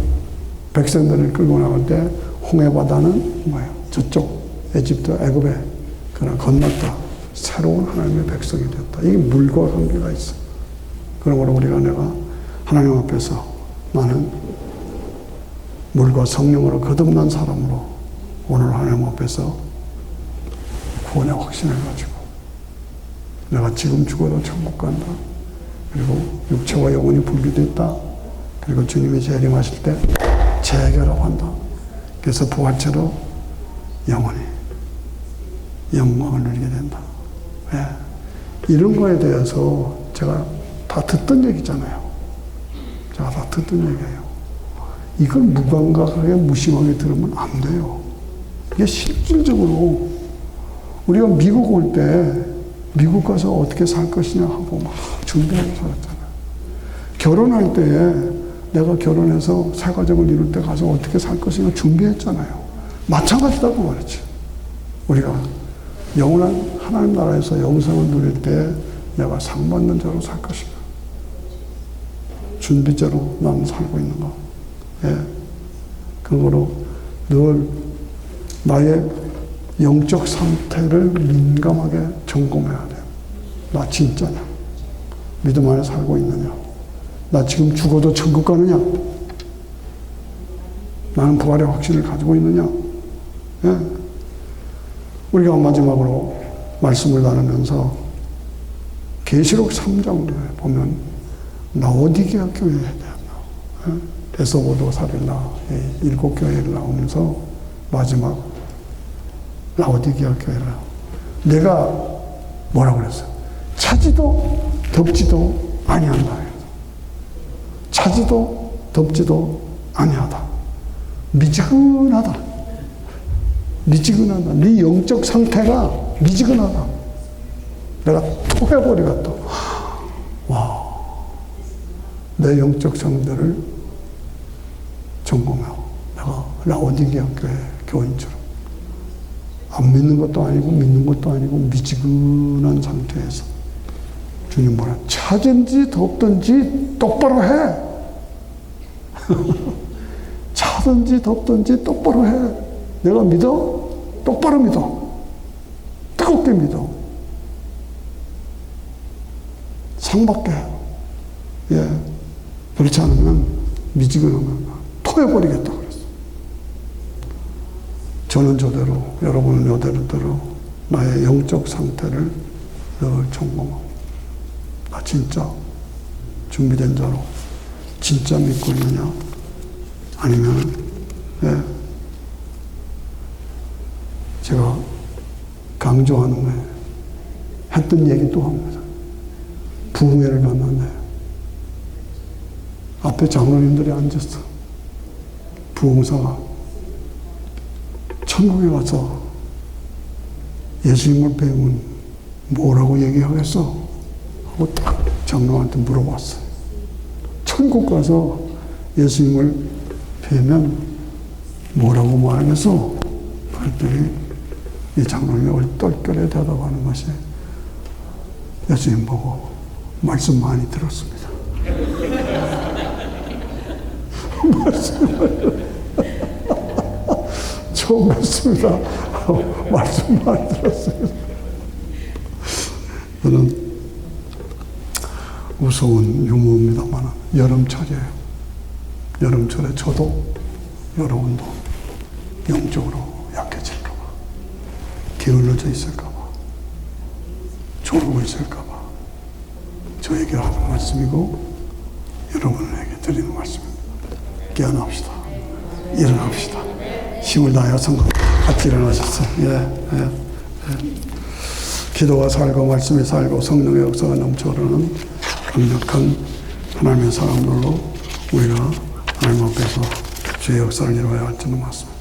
백성들을 끌고 나갈 때 홍해바다는 뭐예요? 저쪽 에집트, 애굽에 그러나 건넜다. 새로운 하나님의 백성이 되었다. 이게 물과 관계가 있어. 그러므로 우리가 내가 하나님 앞에서 나는 물과 성령으로 거듭난 사람으로 오늘 하나님 앞에서 구원의 확신을 가지고 내가 지금 죽어도 천국 간다. 그리고 육체와 영혼이 분리됐다. 그리고 주님이 재림하실 때 재결합한다. 그래서 부활체로 영원히 영광을 누리게 된다. 네. 이런 거에 대해서 제가 다 듣던 얘기잖아요. 제가 다 듣던 얘기예요. 이걸 무감각하게 무심하게 들으면 안 돼요. 이게 실질적으로 우리가 미국 올 때 미국 가서 어떻게 살 것이냐 하고 막 준비하고 살았잖아요. 결혼할 때에 내가 결혼해서 새 가정을 이룰 때 가서 어떻게 살 것이냐 준비했잖아요. 마찬가지다고 말했지. 우리가 영원한 하나님 나라에서 영생을 누릴 때 내가 상 받는 자로 살 것인가. 준비자로 나는 살고 있는가. 예. 그거로 늘 나의 영적 상태를 민감하게 점검해야 돼요. 나 진짜냐? 믿음 안에 살고 있느냐? 나 지금 죽어도 천국 가느냐? 나는 부활의 확신을 가지고 있느냐? 예. 우리가 마지막으로 말씀을 나누면서 계시록 3장에 보면 라오디게아 교회에 대한 에서보도 사릴라 7교회를 나오면서 마지막 라오디게아 교회를 내가 뭐라고 그랬어요? 차지도 덥지도 아니한다. 차지도 덥지도 아니하다. 미지근하다. 미지근하다. 네 영적 상태가 미지근하다. 내가 토해버리겠다. 와, 내 영적 상태를 점검하고 내가 라오디게아 교회 교인처럼 안 믿는 것도 아니고 믿는 것도 아니고 미지근한 상태에서 주님 뭐라 차든지 덥든지 똑바로 해. 차든지 덥든지 똑바로 해. 내가 믿어? 똑바로 믿어. 뜨겁게 믿어. 상받게 해. 예. 그렇지 않으면 미지근하면 토해버리겠다 그랬어. 저는 저대로, 여러분은 이대로 나의 영적 상태를 늘 점검하고 나 진짜 준비된 자로 진짜 믿고 있느냐 아니면 예. 제가 강조하는 거예요. 했던 얘기 또 합니다. 부흥회를 갔는데 앞에 장로님들이 앉았어. 부흥사가 천국에 가서 예수님을 뵈면 뭐라고 얘기하겠어? 하고 딱 장로한테 물어봤어요. 천국 가서 예수님을 뵈면 뭐라고 말하겠어? 그랬더니 이 장로님이 얼떨결에 대답하는 것이 예수님 보고 말씀 많이 들었습니다. 처음 뵙습니다. 말씀 많이 들었습니다. 저는 무서운 유머입니다만 여름철이에요. 여름철에 저도 여러분도 영적으로 약해질까봐 게을러져 있을까봐 조르고 있을까봐 저에게 하는 말씀이고 여러분에게 드리는 말씀입니다. 깨어납시다. 일어납시다. 힘을 다하여 성공 같이 일어나셨어요. 예. 기도가 살고 말씀이 살고 성령의 역사가 넘쳐 흐르는 강력한 하나님의 사람들로 우리가 하나님 앞에서 주의 역사를 이루어야 할 줄은 맞습니다.